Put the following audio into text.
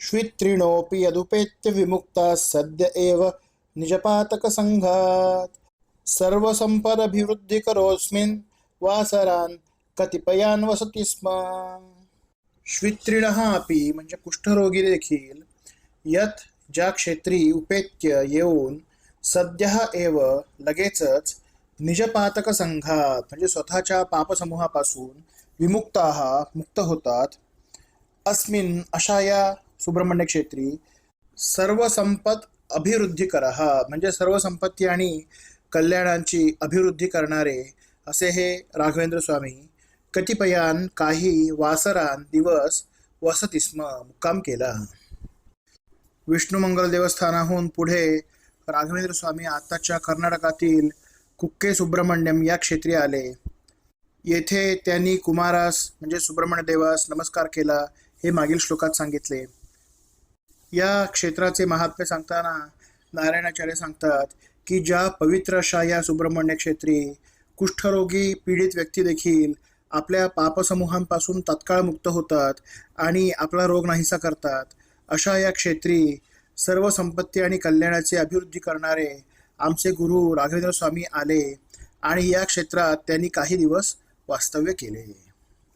श्वित्रिणोऽपि यदुपेत्य विमुक्ता सद्य एव निजपातकसङ्घात् सर्वसम्पदभिवृद्धिकरोऽस्मिन् वासरान् कतिपयान् वसति स्म. श्वित्रिणः अपि म्हणजे कुष्ठरोगी देखील यत ज्या क्षेत्री उपेत्य येऊन सद्यः एव लगेचच निजपातक संघात म्हणजे स्वतःच्या पापसमूहापासून विमुक्ताः मुक्त होतात. अस्मिन अशा या सुब्रह्मण्य क्षेत्री सर्व संपत अभिवृद्धिकरः म्हणजे सर्व संपत्ती आणि कल्याणांची अभिवृद्धी करणारे असे हे राघवेंद्र स्वामी कतिपयान काही वासरान दिवस वसती स्म मुक्काम केला. विष्णुमंगल देवस्थानाहून पुढे राघवेंद्र स्वामी आताच्या कर्नाटकातील कुक्के सुब्रह्मण्यम या क्षेत्री आले. येथे त्यांनी कुमारास म्हणजे सुब्रह्मण्य देवास नमस्कार केला हे मागील श्लोकात सांगितले. या क्षेत्राचे महात्म्य सांगताना नारायणाचार्य सांगतात की ज्या पवित्र अशा या सुब्रह्मण्य क्षेत्री कुष्ठरोगी पीडित व्यक्ती देखील आपल्या पापसमूहांपासून तत्काळ मुक्त होतात आणि आपला रोग नाहीसा करतात. अशा या क्षेत्री सर्व संपत्ती आणि कल्याणाची अभिवृद्धी करणारे आमचे गुरु राघवेंद्र स्वामी आले आणि या क्षेत्रात त्यांनी काही दिवस वास्तव्य केले.